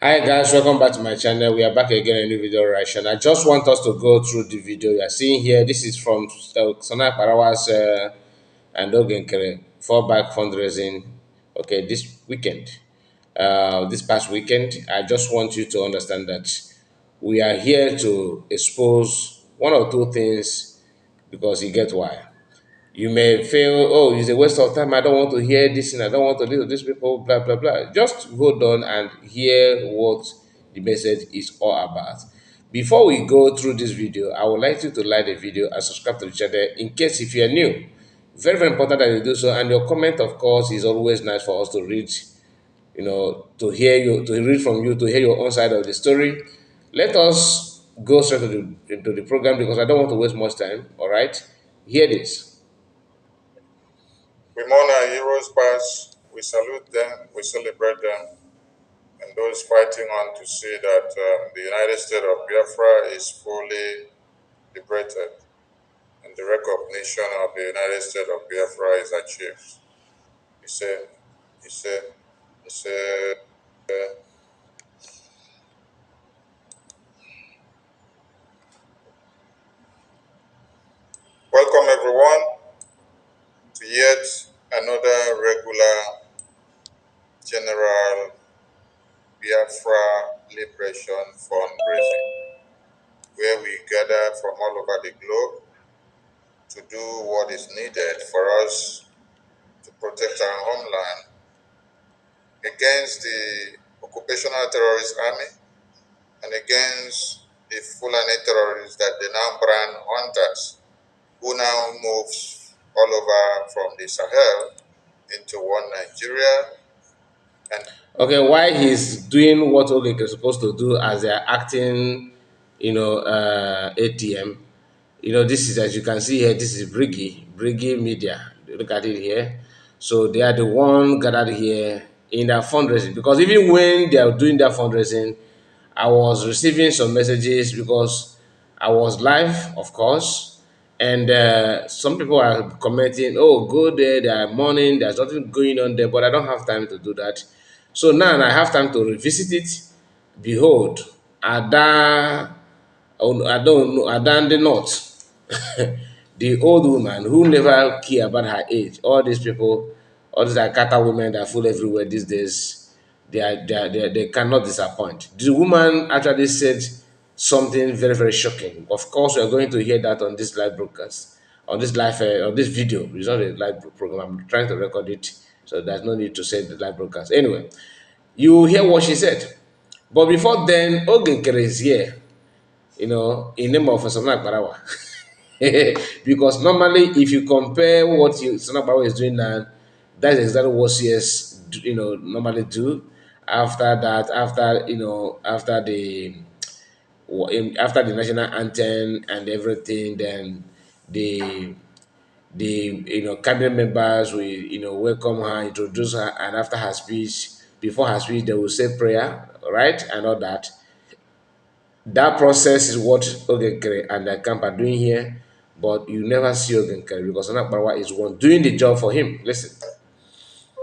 Hi guys, welcome back to my channel. We are back again in a new video reaction. I just want us to go through the video you are seeing here. This is from Sana Parawa's and Ogenkere Fallback fundraising. Okay, this weekend, this past weekend, I just want you to understand that we are here to expose one or two things because you get why. You may feel, oh, it's a waste of time. I don't want to hear this and I don't want to listen to these people, blah, blah, blah. Just hold on and hear what the message is all about. Before we go through this video, I would like you to like the video and subscribe to the channel in case if you are new. Very, very important that you do so. And your comment, of course, is always nice for us to read, to hear you, to read from you, to hear your own side of the story. Let us go straight into the program because I don't want to waste much time. All right? Hear this. We mourn our heroes past, we salute them, we celebrate them, and those fighting on to see that the United States of Biafra is fully liberated and the recognition of the United States of Biafra is achieved. He said, he said, he said, welcome everyone to yet another regular General Biafra Liberation Fundraising, where we gather from all over the globe to do what is needed for us to protect our homeland against the occupational terrorist army and against the Fulani terrorists that they now brand hunters, who now moves all over from the Sahel into one Nigeria. And Okay, why he's doing what Ogek is supposed to do as they're acting, ATM. This is, as you can see here, this is Briggy Media. Look at it here. So they are the one gathered here in their fundraising because even when they are doing their fundraising, I was receiving some messages because I was live, of course, and some people are commenting, "Oh, go there. They are mourning. There's nothing going on there," but I don't have time to do that. So now I have time to revisit it. Behold, Ada, I don't know, Ada the North, the old woman who never care about her age. All these people, all these Akata women that fool everywhere these days, they cannot disappoint. The woman actually said something very, very shocking. Of course, we are going to hear that on this live broadcast, on this video. It's not a live program. I'm trying to record it, so there's no need to say the live broadcast. Anyway, you hear what she said. But before then, Ogenkere is here, in name of Sana Barawa. Because normally, if you compare what Sana Barawa is doing now, that's exactly what CS, normally do. After that, after the national anthem and everything, then the cabinet members will welcome her, introduce her, and after her speech, before her speech, they will say prayer, right, and all that. That process is what Ogenkere and the camp are doing here, but you never see Ogenkere because Anakbawa is one doing the job for him. Listen.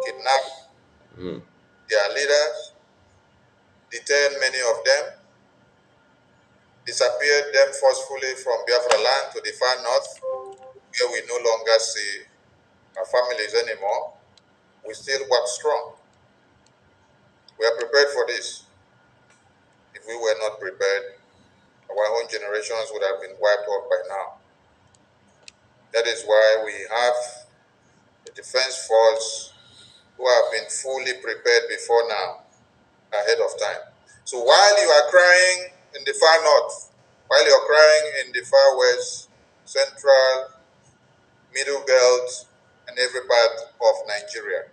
kidnap their leaders, detain many of them, disappeared them forcefully from Biafra land to the far north, where we no longer see our families anymore. We still work strong. We are prepared for this. If we were not prepared, our own generations would have been wiped out by now. That is why we have the defense force who have been fully prepared before now, ahead of time. So while you are crying in the far north, while you're crying in the far west, central, middle belt, and every part of Nigeria,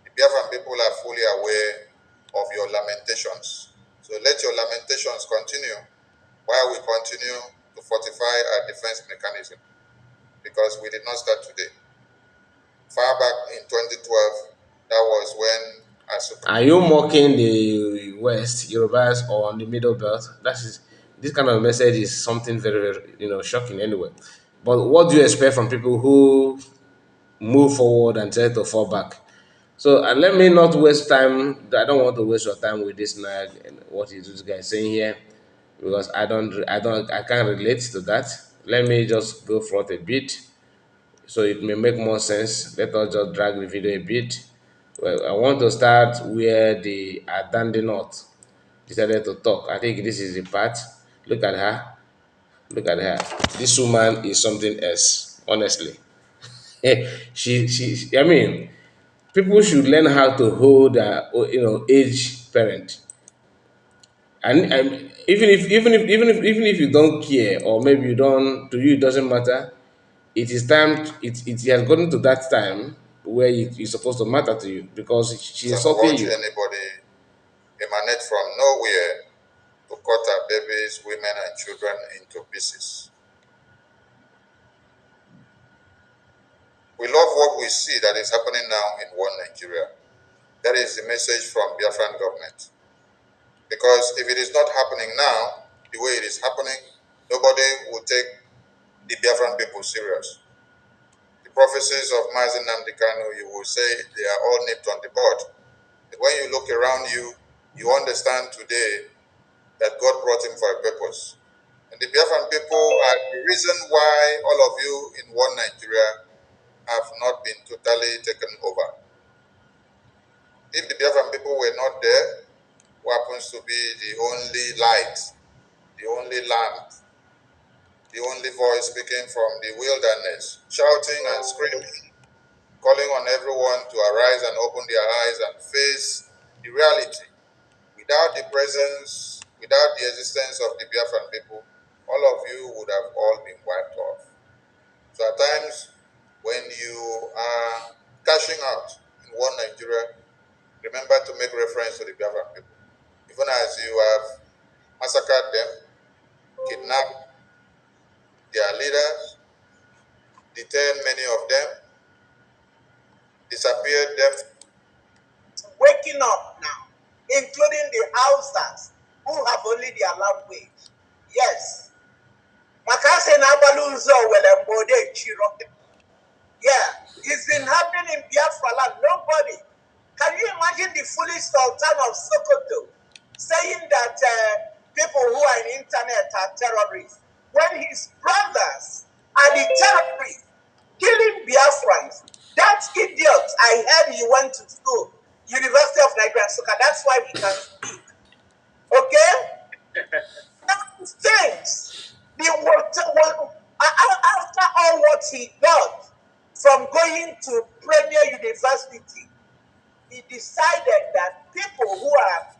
the Biafran people are fully aware of your lamentations. So let your lamentations continue while we continue to fortify our defense mechanism, because we did not start today. Far back in 2012, that was when Are you mocking the West, Yorubas, or the Middle Belt? This kind of message is something very, very, shocking anyway. But what do you expect from people who move forward and try to fall back? So let me not waste time. I don't want to waste your time with this nag and what is this guy saying here, because I can't relate to that. Let me just go for it a bit, so it may make more sense. Let us just drag the video a bit. Well, I want to start where the Adandinot decided to talk. I think this is the part. Look at her. Look at her. This woman is something else. Honestly, I mean, people should learn how to hold a age parent, and even if you don't care, or maybe you don't, to you it doesn't matter. It is time. It has gotten to that time where it's supposed to matter to you, because she And insulted watch you. anybody emanate from nowhere to cut our babies, women, and children into pieces. We love what we see that is happening now in one Nigeria. That is the message from Biafran government. Because if it is not happening now, the way it is happening, nobody will take the Biafran people serious. The prophecies of Mazi Nnamdi Kanu, you will say they are all nipped on the bud. But when you look around you, you understand today that God brought him for a purpose. And the Biafran people are the reason why all of you in one Nigeria have not been totally taken over. If the Biafran people were not there, who happens to be the only light, the only lamp, the only voice speaking from the wilderness, shouting and screaming, calling on everyone to arise and open their eyes and face the reality. Without the presence, without the existence of the Biafran people, all of you would have all been wiped off. So at times, when you are cashing out in one Nigeria, remember to make reference to the Biafran people. Even as you have massacred them, kidnapped their leaders, detained many of them, disappeared them. Waking up now, including the Hausas who have only their language. Yes. Makase na Abaluzo Welembode Chiro. Yeah, it's been happening in Biafra land. Nobody. Can you imagine the foolish Sultan of Sokoto saying that people who are in internet are terrorists when his brothers are the terrorists killing Biafrans? That idiot, I heard he went to school, University of Nigeria, Soka. That's why he can speak. Okay? That things. After all what he got from going to Premier University, he decided that people who are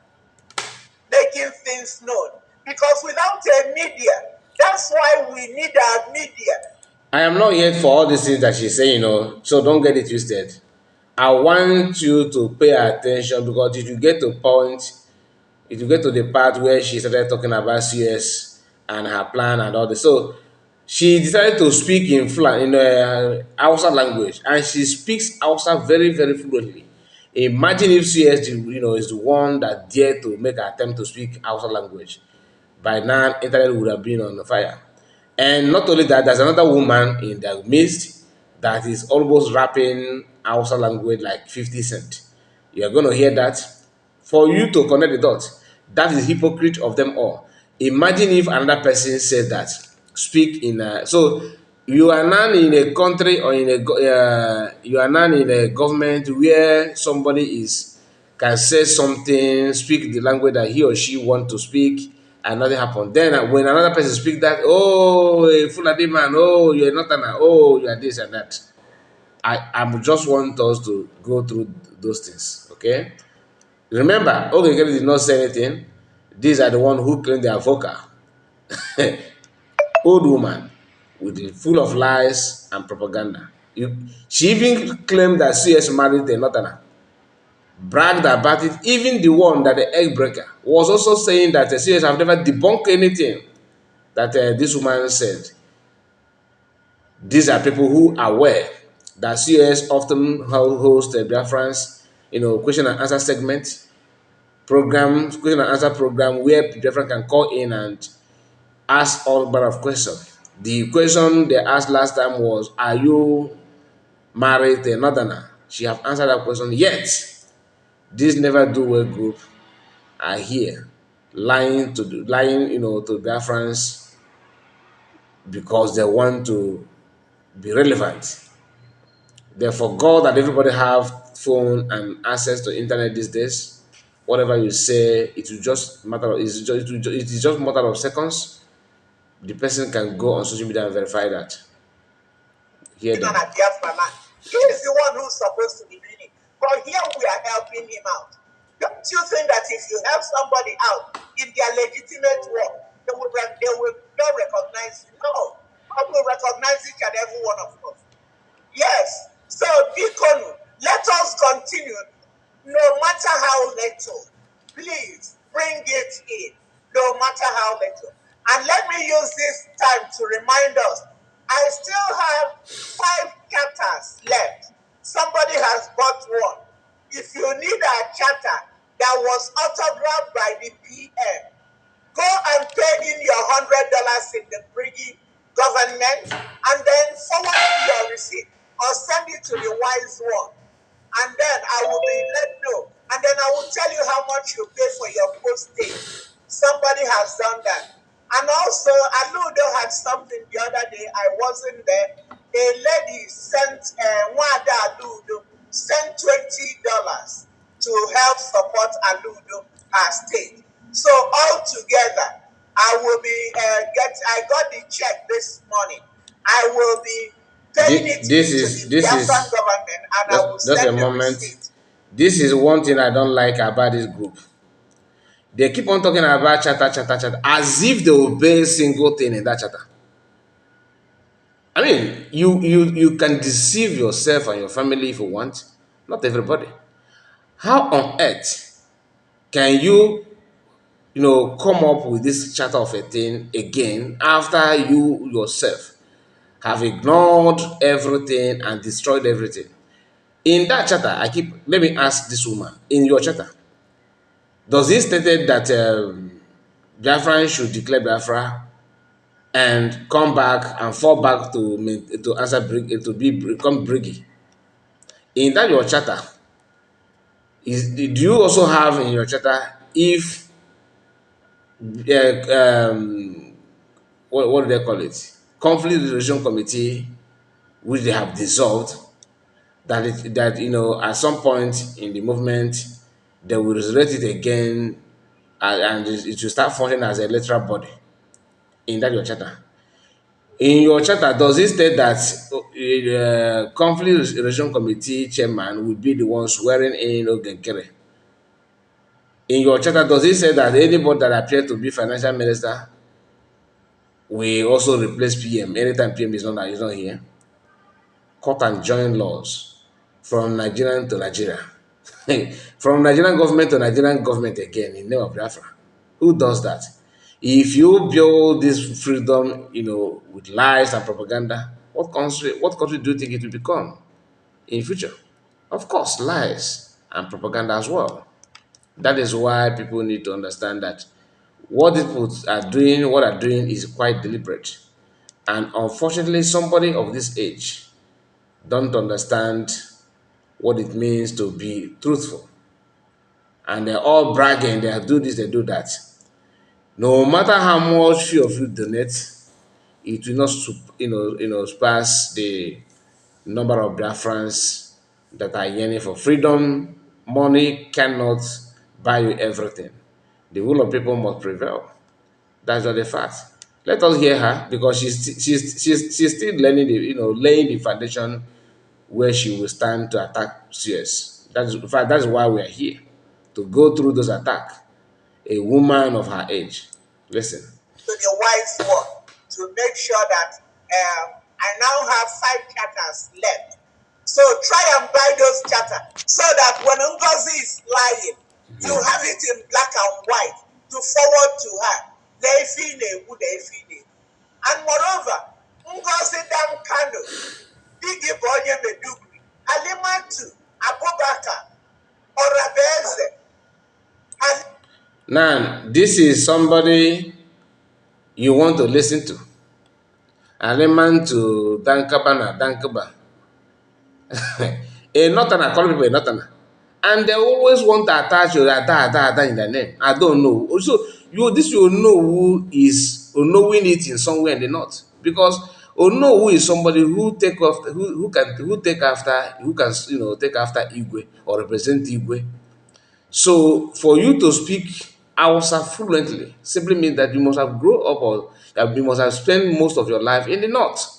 making things known, because without a media, that's why we need our media. I am not yet for all these things that she's saying, so don't get it twisted. I want you to pay attention, because if you get to point, if you get to the part where she started talking about CS and her plan and all this, so she decided to speak in Hausa language, and she speaks Hausa very, very fluently. Imagine if CS, is the one that dared to make an attempt to speak Hausa language. By now, internet would have been on fire. And not only that, there's another woman in the midst that is almost rapping Hausa language like 50 Cent. You're going to hear that. For you to connect the dots, that is hypocrite of them all. Imagine if another person said that, speak in so you are now in a country, or you are now in a government where somebody is can say something, speak the language that he or she want to speak, and nothing happen. Then when another person speak that, oh, Fulani man, oh, you're not an, oh, you are this and that. I just want us to go through those things, okay? Remember, okay, did not say anything. These are the one who claim they are vocal. Old woman with the full of lies and propaganda. She even claimed that CS married a northerner, bragged about it. Even the one that the egg breaker was also saying that the CS have never debunked anything that this woman said. These are people who are aware that CS often host Biafrans, question and answer segment program, question and answer program, where Biafran can call in and ask all manner of questions. The question they asked last time was, "Are you married to a northerner?" She have answered that question. Yet, this never do well group are here lying, to Biafrans because they want to be relevant. They forgot that everybody have phone and access to internet these days. Whatever you say, it will just matter of it is just matter of seconds. The person can go on social media and verify that. Hear them. He is the one who's supposed to be doing it. But here we are helping him out. Don't you think that if you help somebody out in their legitimate work, they will not recognize you? No. God will recognize each and every one of us. Yes. So, Deacon, let us continue. No matter how little, please bring it in. No matter how little. And let me use this time to remind us, I still have 5 chapters left. Somebody has bought one. If you need a charter that was autographed by the PM, go and pay in your $100 in the Briggy government and then forward your receipt or send it to the wise one. And then I will be let know. And then I will tell you how much you pay for your postage. Somebody has done that. And also, Aludo had something the other day. I wasn't there. A lady sent, Wada Aludo, sent $20 to help support Aludo, her state. So altogether, I will be, I got the check this morning. I will be paying it This to is the Biafran government, and I will just a send the moment. receipt. This is one thing I don't like about this group. They keep on talking about chatter, as if they obey a single thing in that chatter. I mean, you can deceive yourself and your family if you want, not everybody. How on earth can come up with this chatter of a thing again after you yourself have ignored everything and destroyed everything? In that chatter, let me ask this woman, in your chatter, does it stated that Biafran should declare Biafra and come back and fall back to answer become Briggy? In that your charter, do you also have in your charter if what do they call it? Conflict resolution committee, which they have dissolved, that at some point in the movement they will resurrect it again, and it will start functioning as a electoral body. In that your charter, in your charter, does it state that conflict resolution committee chairman will be the one swearing in Ogenkere? In your charter, does it say that anybody that appears to be financial minister will also replace PM anytime PM is not here? Cut and join laws from Nigerian to Nigeria. From Nigerian government to Nigerian government again in name of Biafra. Who does that? If you build this freedom, with lies and propaganda, what country do you think it will become in future? Of course, lies and propaganda as well. That is why people need to understand that what these people are doing is quite deliberate. And unfortunately, somebody of this age don't understand what it means to be truthful. And they're all bragging, they do this, they do that. No matter how much few of you donate, it will not surpass the number of Biafrans that are yearning for freedom. Money cannot buy you everything. The will of people must prevail. That's not the fact. Let us hear her because she's still learning laying the foundation where she will stand to attack CS. In fact, that's why we are here, to go through those attacks. A woman of her age. Listen. To the wise one to make sure that I now have 5 charters left. So try and buy those charters so that when Ngozi is lying, you have it in black and white to forward to her. And moreover, Ngozi Dam Kano, Bigi Bonye Medugri, Alimatu, Abubakar, Orabeze. Now, this is somebody you want to listen to. Aliman to Dankaba na Dankaba. A northerner, calling people a northerner. And they always want to attach your ada in their name. I don't know. So this you know who is knowing it in somewhere in the north. Because Onowu is somebody who take off who take after take after Igwe or represent Igwe. So for you to speak Hausa fluently simply means that you must have grown up or that you must have spent most of your life in the north.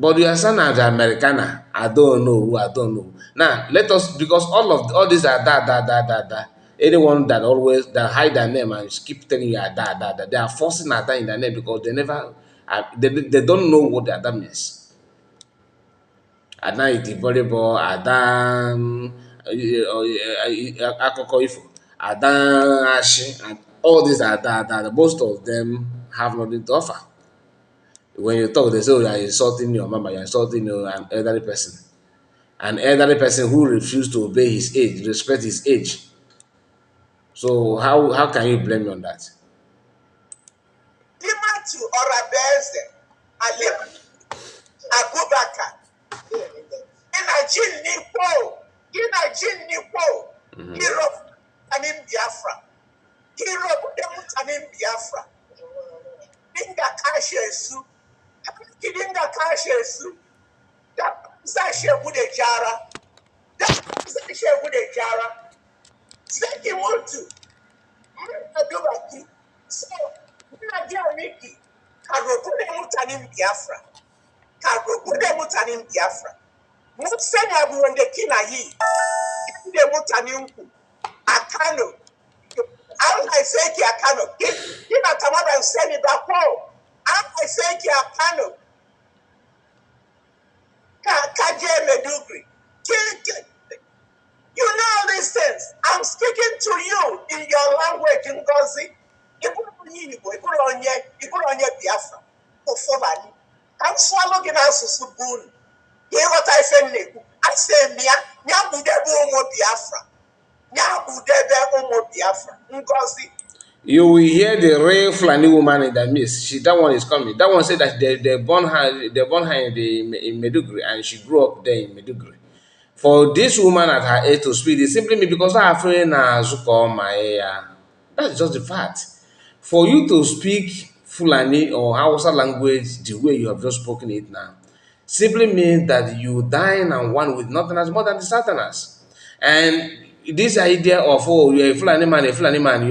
But you are saying as Americana, I don't know who, I don't know. Now let us, because all these are da. Anyone that always that hide their name and keep telling you are da, they are forcing ada in their name because they never they don't know what the ada means. Ada Itiboribo, Ada Akoko Ifo, Ada Ashi, and all these are da. Most of them have nothing to offer. When you talk, they say, oh, you are insulting your mama, you are insulting an elderly person. An elderly person who refused to obey his age, respect his age. So how can you blame me on that? Limatu Orabeze, Alim Abubakar, Inajin Nipo, Hero Tanim Biafra, Hero Tanim Biafra, Dinga Kashesu, Kidinga Kashesu, that Sasha Budejara, that Sasha Budejara, Seki Mutu, Abubaki, so Nadia Miki, Karobude Mutanim Biafra, Karobude Mutanim Biafra. Musenya buonde kina hii. Inde mutaninku. Akano. Au haifeki akano. Kina tamada useni bako. Au haifeki akano. Kaje medugri. You know all these things. I'm speaking to you in your language, in Ngozi. Iburonye Biafra. Ufobani. I'm swallowing us subun. What I say, I say, Nyabudebe Omo Biafra. Nyabudebe Omo Biafra. Ngozi. You will hear the real Fulani woman in the midst. That one is coming. That one said that they born her in Meduguri and she grew up there in Meduguri. For this woman at her age to speak, it simply means because her friend Zuko Maya. That's just the fact. For you to speak Fulani or Hausa language the way you have just spoken it now, simply means that you dine and one with nothing as more than the Satanas. And this idea of, oh, you're a Fulani man, you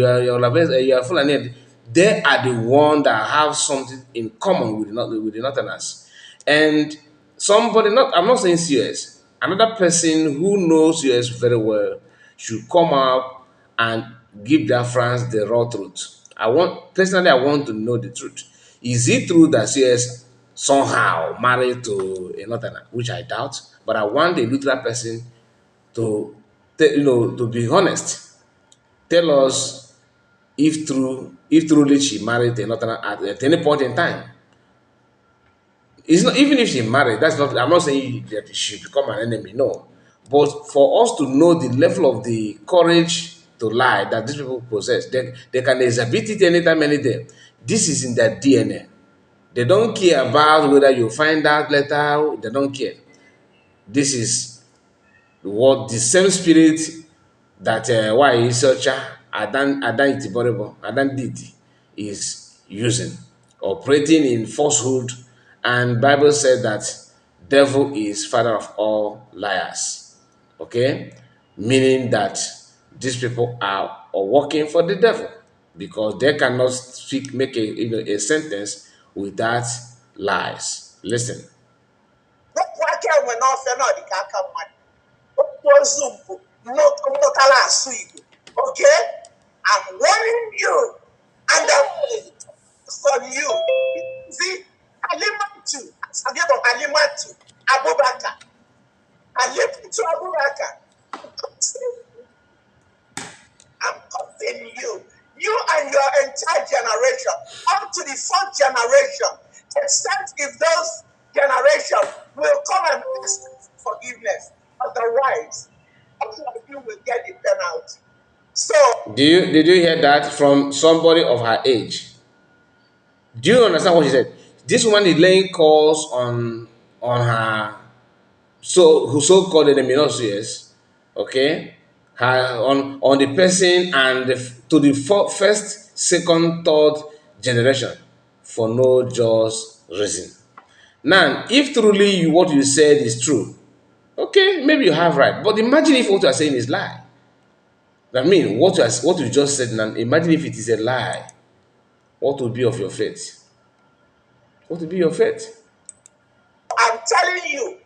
are Fulani, they are the one that have something in common with the Northerners. And somebody, not I'm not saying CS, another person who knows CS very well should come up and give their friends the raw truth. I want to know the truth. Is it true that CS somehow married to a northerner, which I doubt, but I want a neutral person to to be honest. Tell us if truly she married a northerner at any point in time. It's not even if she married, that's not I'm not saying that she become an enemy, no. But for us to know the level of the courage to lie that these people possess, they can exhibit it anytime, any day. This is in their DNA. They don't care about whether you find out later, they don't care. This is what the same spirit that why researcher Adan Itiborebo, Adan Didi is using, operating in falsehood, and Bible said that devil is father of all liars. Okay, meaning that these people are working for the devil because they cannot speak, make a sentence without lies. Listen. Okay? I'm warning you. And from you. See, Halimatu, Sadio Halimatu, Abubakar. Halimatu Abubakar. I'm calling you. You and your entire generation, up to the fourth generation, except if those generations will come and ask forgiveness. Otherwise, all of you will get the penalty. So, Did you hear that from somebody of her age? Do you understand what she said? This woman is laying calls on her so-called enemy, not serious, okay, on the person and to the first, second, third generation for no just reason. Now, if truly what you said is true, okay, maybe you have right. But imagine if what you are saying is lie. I mean, what you just said now, imagine if it is a lie. What will be of your faith? What will be your faith? I'm telling you,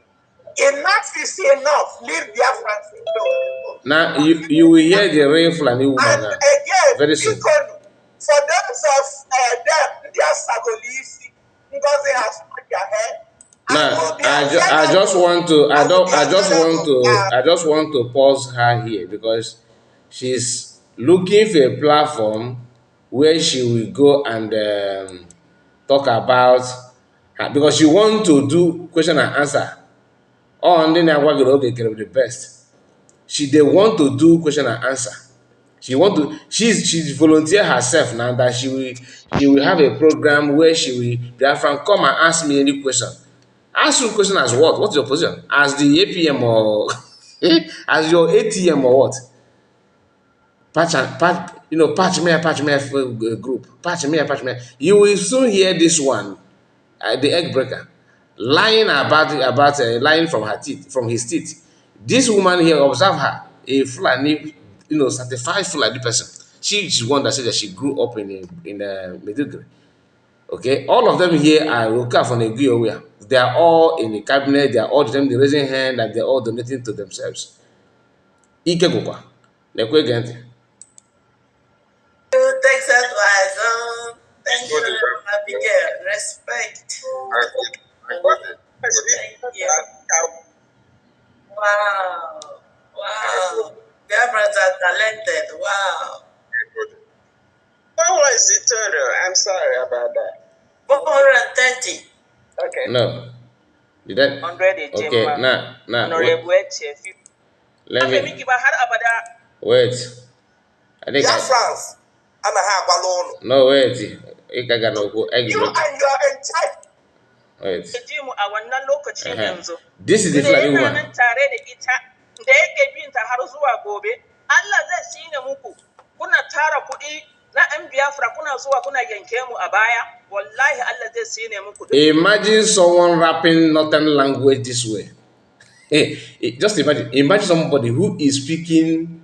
enough is enough. Leave Biafrans alone. Now you will hear the real Fulani woman And now. again, Very soon. for those of them, their Sagolisi, because they have stuck their head, Now I just want to I just want to pause her here because she's looking for a platform where she will go and talk about her, because she want to do question and answer. Oh, and then I work with the best. They want to do question and answer. She's volunteer herself now that she will have a program where she will Biafran come and ask me any question. Ask you question as what? What's your position? As the APM or as your ATM or what? Patch me group. Patch me. You will soon hear this one, the egg breaker, lying lying from her teeth, from his teeth. This woman here, observe her, a Fulani, certified Fulani person. She's one that said that she grew up in Meduguri. Okay, all of them here are local from Eguioria. They are all in the cabinet. They are all them raising hand and they're all donating to themselves. Ike gụkwa, na-ekwe gee ntị. Texas wise, thank you, Abigail. Respect. I got it. Thank you. Wow. Wow. Biafrans are talented. Wow. What was the total? I'm sorry about that. 430. Okay. No. Did that? 100. Okay, now, Honorable let me wait. I think France. And I have alone. no, wait. You and your entire wait. Uh-huh. This is the Fulani woman. Da yake bin ta har zuwa gobe, Allah zai shine muku. Kuna tara kuɗi na ‘yan Biafra, kuna zuwa kuna yanke mu a baya, wallahi Allah zai shine muku. Imagine someone rapping northern language this way. Hey, just imagine somebody who is speaking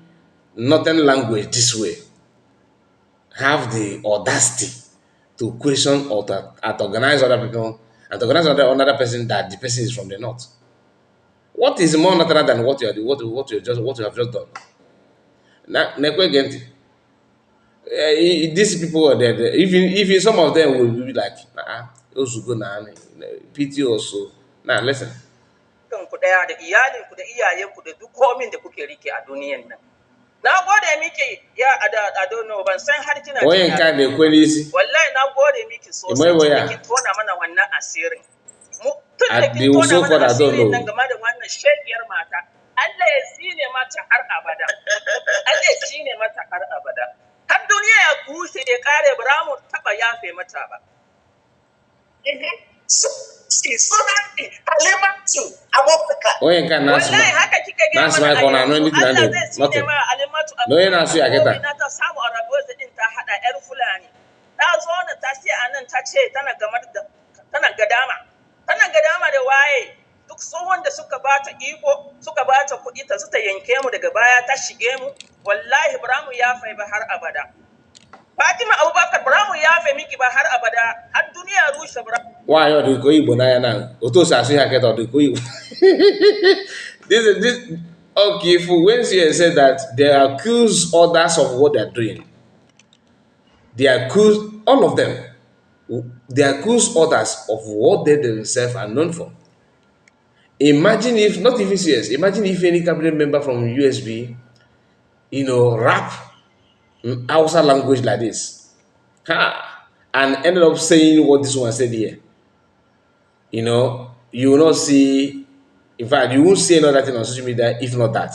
northern language this way have the audacity to question or to organize other people and to organize another person that the person is from the north. What is more natural than what you have just done? Now, these people are there. Even some of them will be like, those go now, pity also. Now, listen. Kanku ɗaya da iyalinku da iyayenku da duk komin da kuke rike a duniyan nan. Na gode miki ya Adono, ban san har kina jin ka da kwalisi. Wallahi na gode miki sosai da kike tona mana wannan asirin. Mu tun da kin tona mana asirin nan game da wannan shegiyar mata. Allah ya tsine mata har abada. Allah ya tsine mata har abada. Har duniya ya kushe ya kare bara mu taba yafe mata ba. Onye nke na-asụ ma ka ọ na-anụ ndị dị na nothing. Na onye na-asụ ya kịta. Ta samu arabuwa din ta hada yar Fulani. Ta zo na ta ce anan ta ce tana gadama da waye. Duk tsohon da suka bata iko, suka bata kuɗi ta su ta yanke mu daga baya ta shige mu, wallahi bara mu yafe ba har abada. Fatima Abubakar bara mu yafe miki ba har abada, har duniya rushe bara. Why are you going Bonaya now? Oto Sasu Haket or the Koi. This okay, for when she said that they accuse others of what they're doing. They accuse all of them. They accuse others of what they themselves are known for. Imagine if, not even serious, imagine if any cabinet member from USB, rap Hausa language like this. And ended up saying what this one said here. You will not see, in fact, you won't see another thing on social media if not that.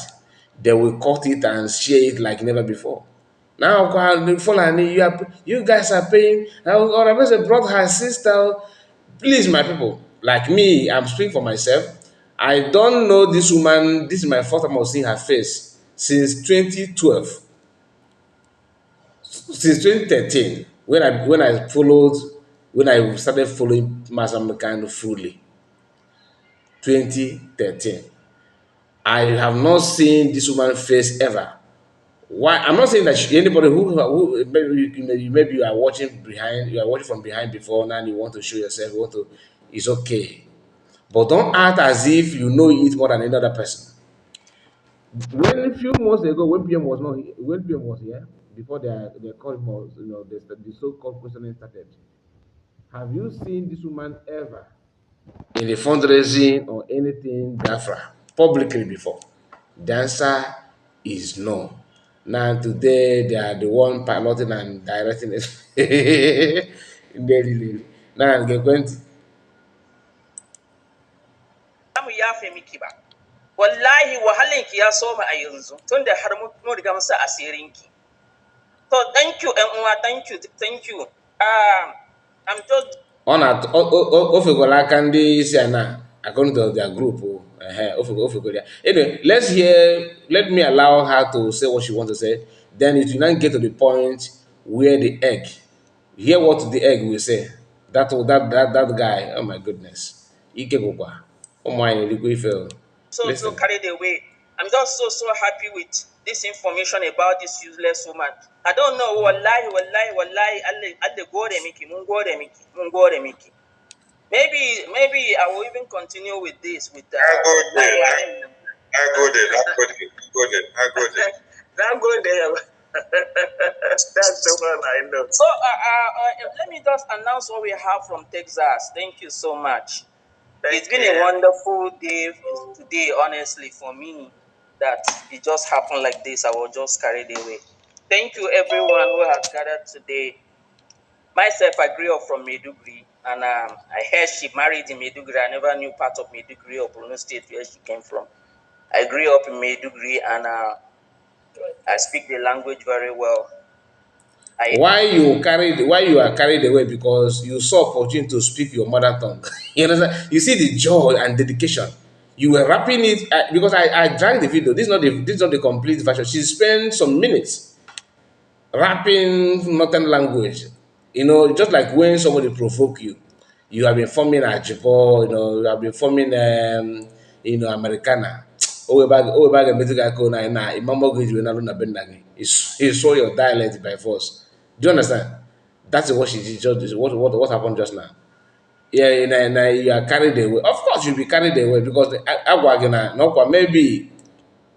They will cut it and share it like never before. Now, you guys are paying, or I brought her sister. Please, my people, like me, I'm speaking for myself. I don't know this woman. This is my first time of seeing her face since 2012, since 2013, when I started following Masamikano fully. 2013. I have not seen this woman face ever. Why? I'm not saying that anybody who maybe maybe you are watching behind, you are watching from behind before now, and you want to show yourself, you want to, it's okay. But don't act as if you know it more than any other person. When a few months ago, when PM was not when PM was here, before their call was, the so-called questioning started. Have you seen this woman ever in a fundraising or anything Biafra publicly before? The answer is no. Now today they are the one piloting and directing it. Daily. Now they're going to. Zamu yafe miki ba. Wallahi wahalinki ya soma a yanzu tunda har mun riga mun sa asirinki. So thank you, Emma. Thank you. I'm just Ọ na o fekwara aka ndị isi a na according to their group o. O fekwara ya. Anyway, let me allow her to say what she wants to say, then it will now get to the point where the egg, hear what the egg will say. That guy, oh my goodness, ike gwụkwa ụmụ anyị na-erikwa ife o. so Listen. carried away. I'm just so happy with this information about this useless woman. I don't know. Wallahi. Alle gore miki, mun gore miki. Maybe I will even continue with this with I go there. That go there. That's the one I know. So let me just announce what we have from Texas. Thank you so much. It's been a wonderful day today, honestly, for me, that it just happened like this. I was just carried away. Thank you, everyone who has gathered today. Myself, I grew up from Maiduguri, and I heard she married in Maiduguri. I never knew part of Maiduguri or Borno State where she came from. I grew up in Maiduguri, and I speak the language very well. Why you are carried away because you saw opportunity to speak your mother tongue. You understand? You see the joy and dedication. You were rapping it because I dragged the video. This is not the complete version. She spent some minutes rapping northern language. Just like when somebody provoke you, you have been forming Ajibo, you have been forming Americana. Owe bag a na imamo gauge when na bendagi. He saw your dialect by force. Do you understand? That's what she did. Just what happened just now. Yeah, you are carried away. Of course, you'll be carried away because maybe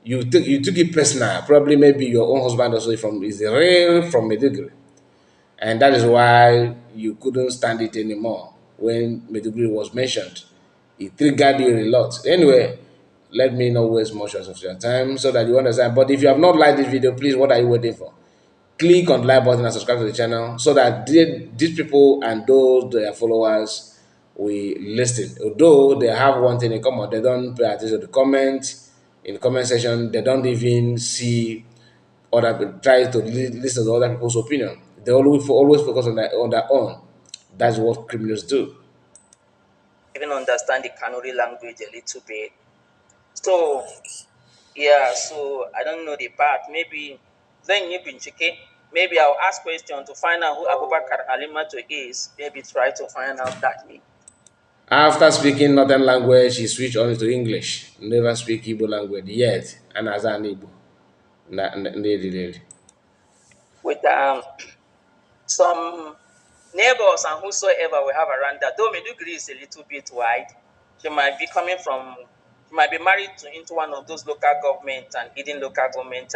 you took it personal. Probably maybe your own husband also is real from Meduguri, and that is why you couldn't stand it anymore when Meduguri was mentioned. It triggered you a lot. Anyway, let me not waste much of your time so that you understand. But if you have not liked this video, please, what are you waiting for? Click on the like button and subscribe to the channel so that these people and those their followers will listen. Although they have one thing in common, they don't pay attention to the comments. In the comment section, they don't even see other try to listen to other people's opinion. They always focus on their own. That's what criminals do. Even understand the Kanuri language a little bit. So yeah, so I don't know the part. Maybe then you been checking. Maybe I'll ask question to find out who Abubakar Alimato is. Maybe try to find out that name. After speaking northern language, he switched on to English. Never speak Igbo language yet. And as an Igbo. With some neighbors and whosoever we have around that. Though Meduguri is a little bit wide, she might be coming from, she might be married into one of those local government and hidden local government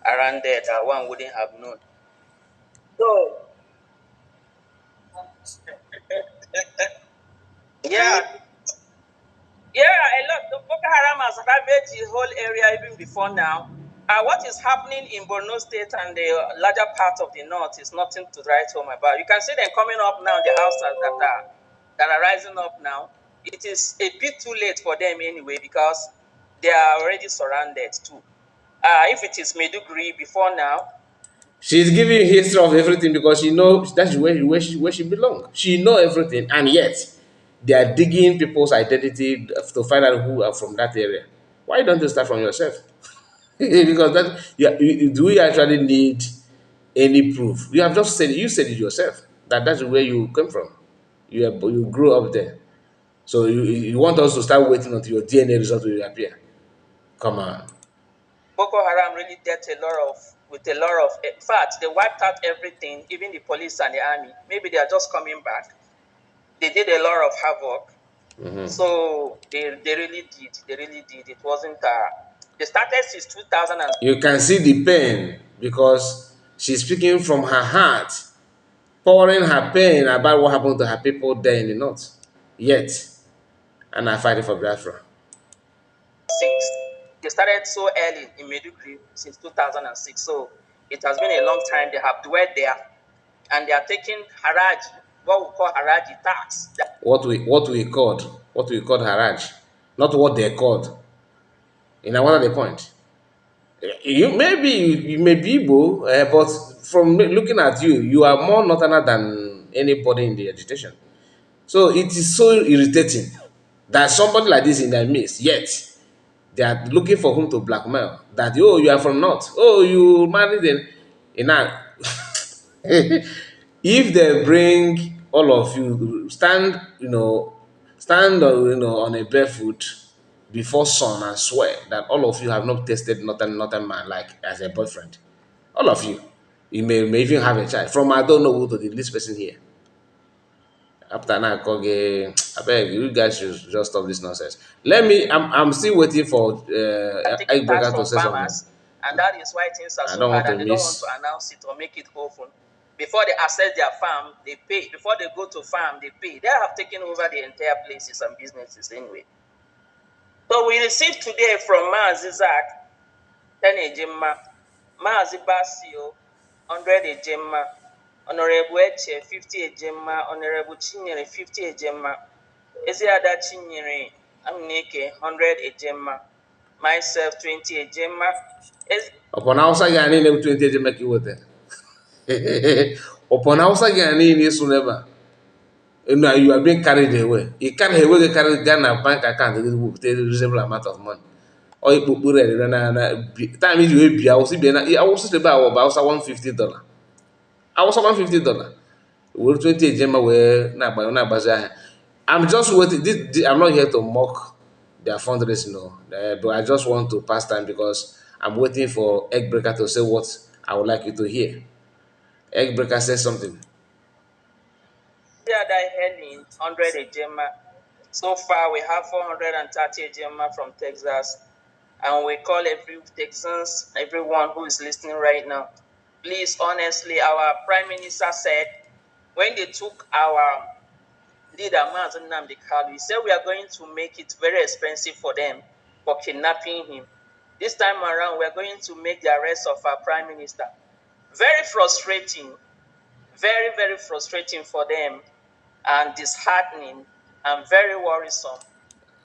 around there that one wouldn't have known. So, yeah, a lot. The Boko Haram has ravaged the whole area even before now. What is happening in Borno State and the larger part of the north is nothing to write home about. You can see them coming up now, the houses that are rising up now. It is a bit too late for them anyway because they are already surrounded too. If it is Meduguri before now, she's giving you history of everything because she knows that's where she belongs. She know everything, and yet they are digging people's identity to find out who are from that area. Why don't you start from yourself? Because that do we actually need any proof? You have just said you said it yourself that that's where you came from. You grew up there. So you want us to start waiting until your DNA result will appear? Come on. Boko Haram really dealt a lot of with a lot of. In fact, they wiped out everything, even the police and the army. Maybe they are just coming back. They did a lot of havoc. So they really did. They really did. It wasn't. They started since 2000. You can see the pain because she's speaking from her heart, pouring her pain about what happened to her people there in the north. Yet, and are fighting for Biafra. Six. They started so early in Medugri since 2006. So it has been a long time. They have dwelt there, and they are taking haraji, what we call haraji tax. What we called Haraj, not what they called. You know what are the point? You may be Igbo, but from looking at you, you are more northerner than anybody in the agitation. So it is so irritating that somebody like this in their midst, yet they are looking for whom to blackmail. That oh, you are from north. Oh, you married in now. If they bring all of you stand, on a barefoot before sun and swear that all of you have not tasted nothing man like as a boyfriend. All of you. You may even have a child. From I don't know who to the least person here. After now, Koge, I beg you guys should just stop this nonsense. I'm still waiting for Taking tax Eggbreaker to from say something. farmers, and that is why things are I so don't hard, want to and they don't want to miss. announce it or make it open. Before they access their farm, they pay. Before they go to farm, they pay. They have taken over the entire places and businesses anyway. So we received today from Maazi Zach 10 Ejimma, Maazi Basio 100 Ejimma, Honorable Eche 50 Ejimma, Honorable Chinyere 50 Ejimma, Eziada Chinyere Amnike 100 Ejimma, myself 20 Ejimma. Upon Hausa gị a niile bụ 20 eji meka iweta. Upon Hausa gị a niile so never. You are being carried away. You can't away carry Ghana bank account with a reasonable amount of money. Or you put it time is you be I was be about $150. I was $150. We're 20 Gemma where na bazaar. I'm just waiting. I'm not here to mock their fundraising, no. But I just want to pass time because I'm waiting for Eggbreaker to say what I would like you to hear. Eggbreaker says something. Eziada Helen 100 Ejimma. So far, we have 430 Ejimma from Texas. And we call every Texans, everyone who is listening right now. Please, honestly, our Prime Minister said when they took our leader, Mazen Nnamdi Kanu, he said we are going to make it very expensive for them for kidnapping him. This time around, we are going to make the arrest of our Prime Minister. Very frustrating, very, very frustrating for them and disheartening and very worrisome.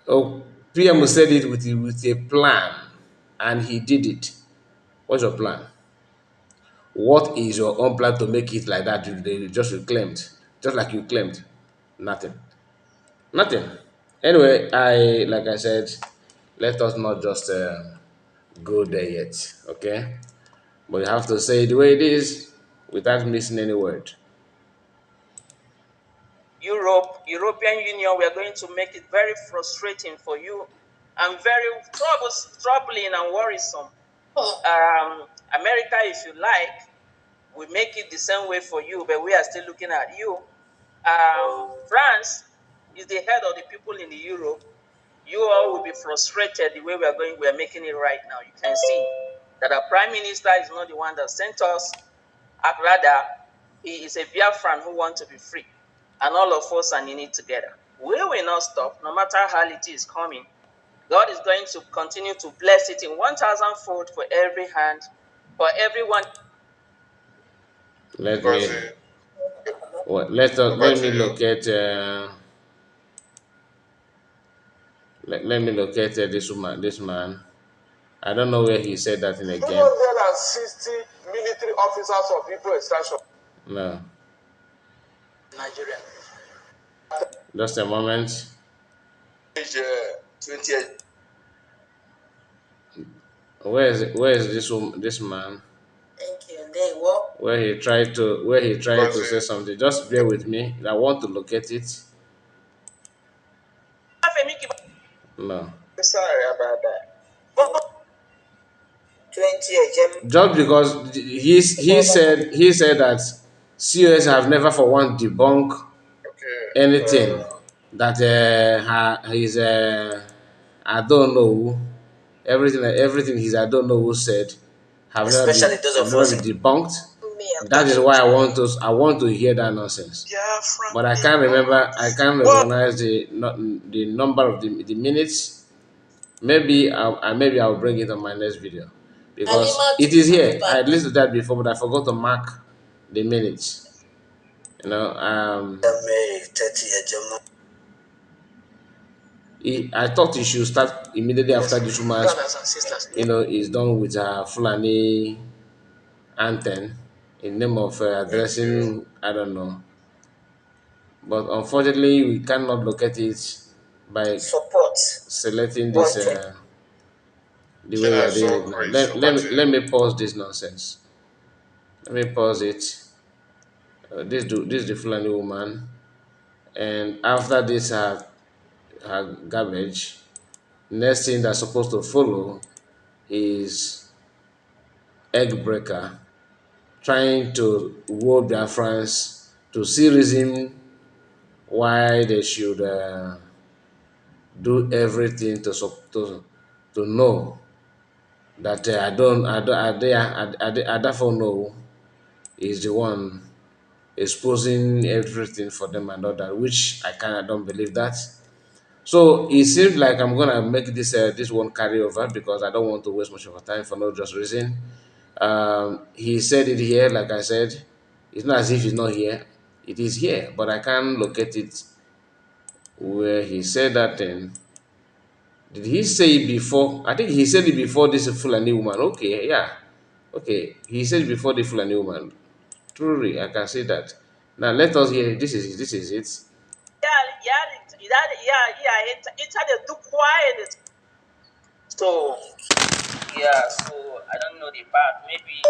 Oh, PM said it with a plan, and he did it. What's your plan? What is your own plan to make it like that? They just reclaimed, just like you claimed. Nothing. Nothing. Anyway, like I said, let us not just go there yet, okay? But you have to say it the way it is without missing any word. European Union, we are going to make it very frustrating for you and very troubling and worrisome. America, if you like, we make it the same way for you, but we are still looking at you. France is the head of the people in the Europe. You all will be frustrated the way we are making it right now. You can see that our Prime Minister is not the one that sent us. Rather, he is a Biafran who wants to be free. And all of us are in it together. We will not stop, no matter how it is coming. God is going to continue to bless it in 1,000-fold for every hand, for everyone. Let me Ngozi, over let to me you. locate let me locate this man. I don't know where he said that in again. 260 military officers of Igbo extraction. No. Nigeria. Just a moment. Page 20. Where is this man? Thank you. They what? Where he tried Because to say something. Just bear with me. I want to locate it. No. Sorry about that. 20. Just because he said that COS have never for one debunk okay, anything that his I don't know everything his I don't know who said Especially those have of never us been in debunked. me, I'm That is talking why to I want to hear that nonsense. Biafra But I can't remember. I neighbors. can't What? recognize the number of the minutes. Maybe I'll bring it on my next video because Anima to it is here. I Fallback. had listened to that before, but I forgot to mark the minutes. You know, 30 Ejema. I thought he should start immediately after this woman's, Brothers and sisters. is done with her Fulani anthem in name of thank you. addressing, I don't know. But unfortunately, we cannot locate it by Support. selecting this 120. the way we China are is doing so it now. crazy over Let there. me pause this nonsense. Let me pause it. This is the Fulani woman, and after this her garbage, next thing that's supposed to follow is egg breaker, trying to woo their friends to see reason why they should do everything to know that I therefore know is the one exposing everything for them and all that, which I don't believe that. So it seems like I'm gonna make this one carry over because I don't want to waste much of our time for no just reason. He said it here, like I said, it's not as if it's not here. It is here, but I can't locate it where he said that thing. Did he say it before? I think he said it before this Fulani woman. Okay, yeah. Okay, he said it before the Fulani woman. Truly, I can say that. Now let us hear. This is it. Yeah, it's had a do quiet. So, yeah, so I don't know the part. Maybe